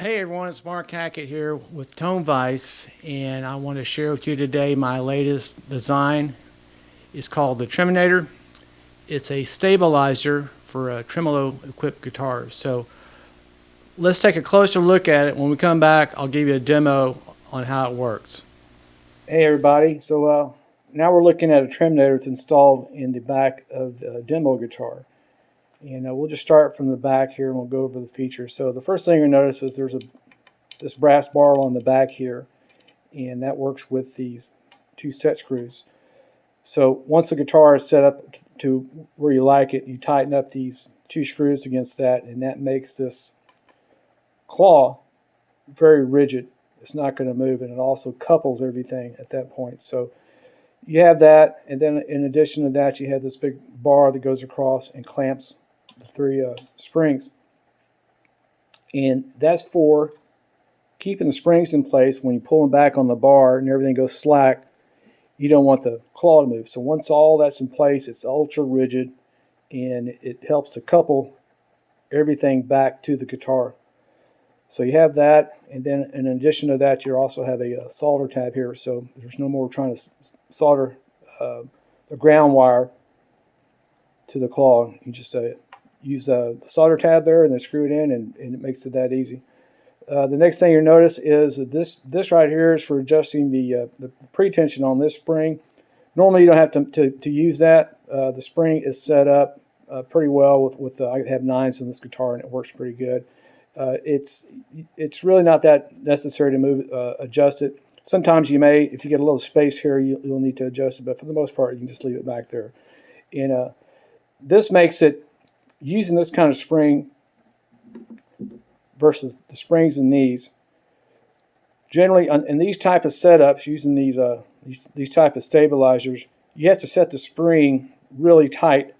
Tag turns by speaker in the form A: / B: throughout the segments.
A: Hey everyone, it's Mark Hackett here with Tone Vise, and I want to share with you today my latest design. It's called the Treminator. It's a stabilizer for tremolo equipped guitars. So let's take a closer look at it. When we come back, I'll give you a demo on how it works. Hey everybody, so now we're looking at a Treminator that's installed in the back of the demo guitar. And we'll just start from the back here and we'll go over the features. So the first thing you'll notice is there's this brass bar on the back here, and that works with these two set screws. So once the guitar is set up to where you like it, you tighten up these two screws against that, and that makes this claw very rigid. It's not going to move, and it also couples everything at that point. So you have that, and then in addition to that, you have this big bar that goes across and clamps the three springs. And that's for keeping the springs in place. When you pull them back on the bar and everything goes slack, you don't want the claw to move. So once all that's in place, it's ultra rigid, and it helps to couple everything back to the guitar. So you have that, and then in addition to that, you also have a solder tab here. So there's no more trying to solder the ground wire to the claw. You just use the solder tab there and then screw it in, and it makes it that easy. The next thing you notice is that this right here is for adjusting the pre-tension on this spring. Normally you don't have to use that. The spring is set up pretty well with I have 9s in this guitar, and it works pretty good. It's really not that necessary to adjust it. Sometimes you may, if you get a little space here, you'll need to adjust it, but for the most part you can just leave it back there. And this makes it, using this kind of spring versus the springs in these, generally in these type of setups, using these type of stabilizers, you have to set the spring really tight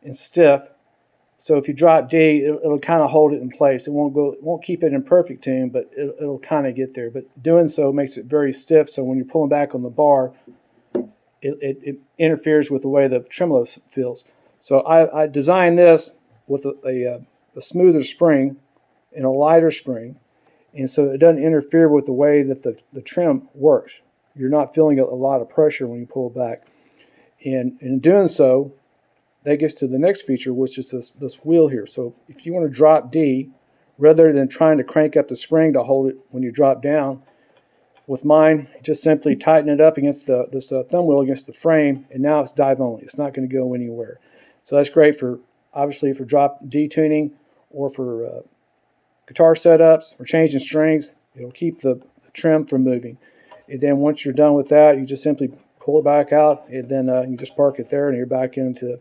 A: and stiff. So if you drop D, it'll kind of hold it in place. It won't keep it in perfect tune, but it'll kind of get there. But doing so makes it very stiff. So when you're pulling back on the bar, it interferes with the way the tremolo feels. So I designed this with a smoother spring and a lighter spring, and so it doesn't interfere with the way that the trim works. You're not feeling a lot of pressure when you pull back, and in doing so, that gets to the next feature, which is this wheel here. So if you want to drop D, rather than trying to crank up the spring to hold it when you drop down, with mine, just simply tighten it up against this thumb wheel against the frame, and now it's dive only. It's not going to go anywhere. So that's great for, obviously, for drop D tuning or for guitar setups or changing strings. It'll keep the trim from moving. And then once you're done with that, you just simply pull it back out, and then you just park it there, and you're back into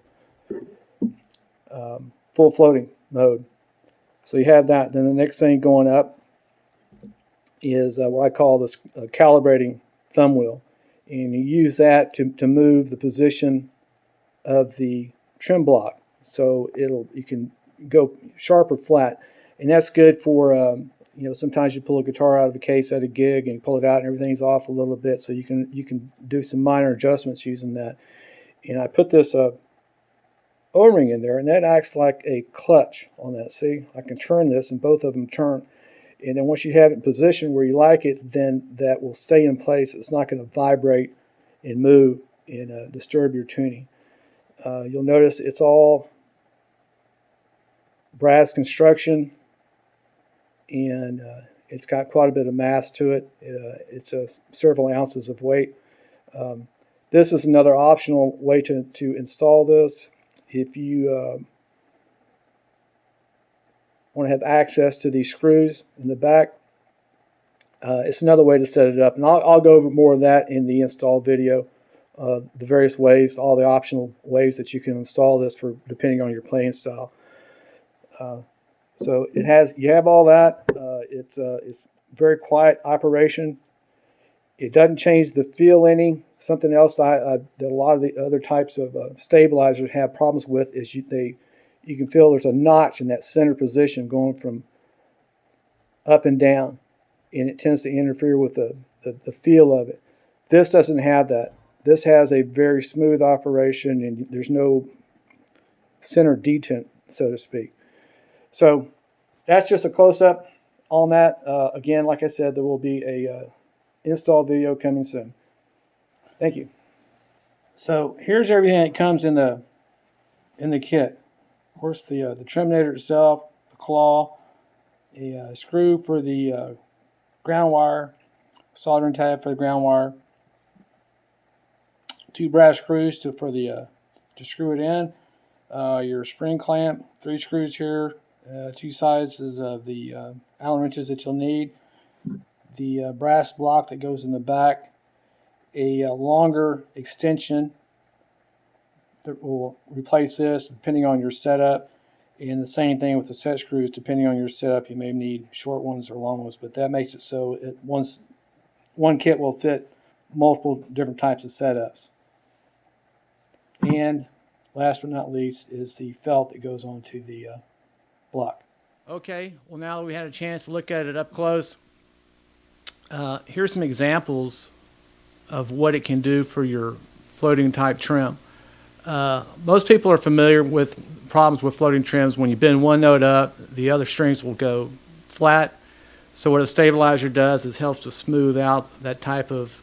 A: full floating mode. So you have that. Then the next thing going up is what I call this calibrating thumb wheel, and you use that to move the position of the trim block. So you can go sharp or flat, and that's good for sometimes you pull a guitar out of a case at a gig and you pull it out and everything's off a little bit, so you can do some minor adjustments using that. And I put this O-ring in there, and that acts like a clutch on that. See, I can turn this and both of them turn, and then once you have it in position where you like it, then that will stay in place. It's not going to vibrate and move and disturb your tuning. You'll notice it's all brass construction, and it's got quite a bit of mass to it. It's several ounces of weight. This is another optional way to install this. If you want to have access to these screws in the back, it's another way to set it up. And I'll go over more of that in the install video. The various ways, all the optional ways that you can install this for depending on your playing style. So you have all that. It's very quiet operation. It doesn't change the feel any. Something else that a lot of the other types of stabilizers have problems with is you can feel there's a notch in that center position going from up and down, and it tends to interfere with the feel of it. This doesn't have that. This has a very smooth operation, and there's no center detent, so to speak. So that's just a close-up on that, again, like I said, there will be a install video coming soon. Thank you. So here's everything that comes in the kit. Of course, the Treminator itself, the claw, a screw for the ground wire, soldering tab for the ground wire, 2 brass screws to screw it in, your spring clamp, 3 screws here, 2 sizes of the Allen wrenches that you'll need, the brass block that goes in the back, a longer extension that will replace this depending on your setup, and the same thing with the set screws. Depending on your setup, you may need short ones or long ones, but that makes it so one kit will fit multiple different types of setups. And last but not least is the felt that goes onto the block. Okay, well, now that we had a chance to look at it up close, here's some examples of what it can do for your floating type trim. Most people are familiar with problems with floating trims. When you bend one note up, the other strings will go flat. So what a stabilizer does is helps to smooth out that type of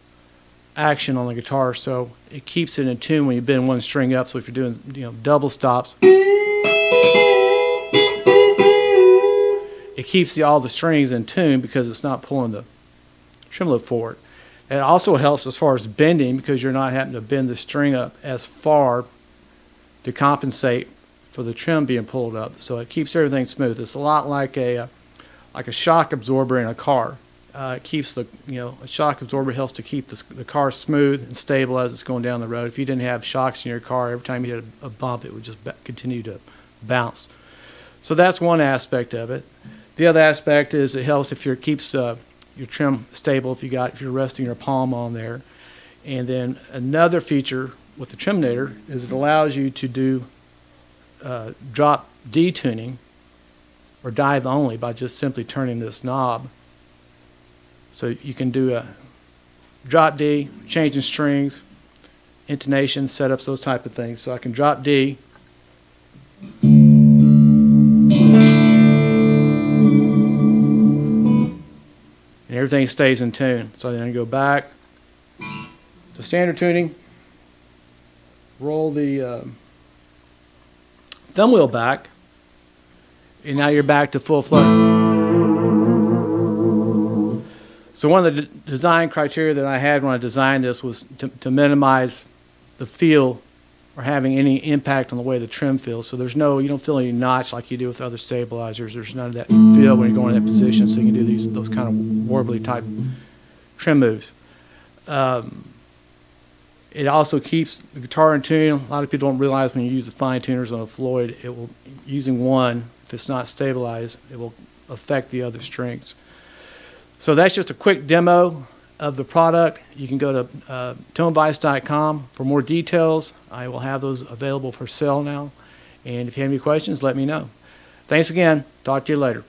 A: action on the guitar, so it keeps it in tune when you bend one string up. So if you're doing double stops, it keeps all the strings in tune because it's not pulling the tremolo forward. It also helps as far as bending because you're not having to bend the string up as far to compensate for the trim being pulled up. So it keeps everything smooth. It's a lot like a shock absorber in a car. It keeps a shock absorber helps to keep the car smooth and stable as it's going down the road. If you didn't have shocks in your car, every time you hit a bump, it would just continue to bounce. So that's one aspect of it. The other aspect is it helps if it keeps your trim stable if you're resting your palm on there. And then another feature with the Treminator is it allows you to do drop D tuning or dive only by just simply turning this knob. So you can do a drop D, changing strings, intonation, setups, those type of things. So I can drop D, and everything stays in tune. So then I go back to standard tuning, roll the thumb wheel back, and now you're back to full float. So one of the design criteria that I had when I designed this was to minimize the feel or having any impact on the way the trim feels. So you don't feel any notch like you do with other stabilizers. There's none of that feel when you're going in that position, so you can do those kind of warbly type trim moves. It also keeps the guitar in tune. A lot of people don't realize when you use the fine tuners on a Floyd, using one, if it's not stabilized, it will affect the other strings. So that's just a quick demo of the product. You can go to tonevise.com for more details. I will have those available for sale now. And if you have any questions, let me know. Thanks again. Talk to you later.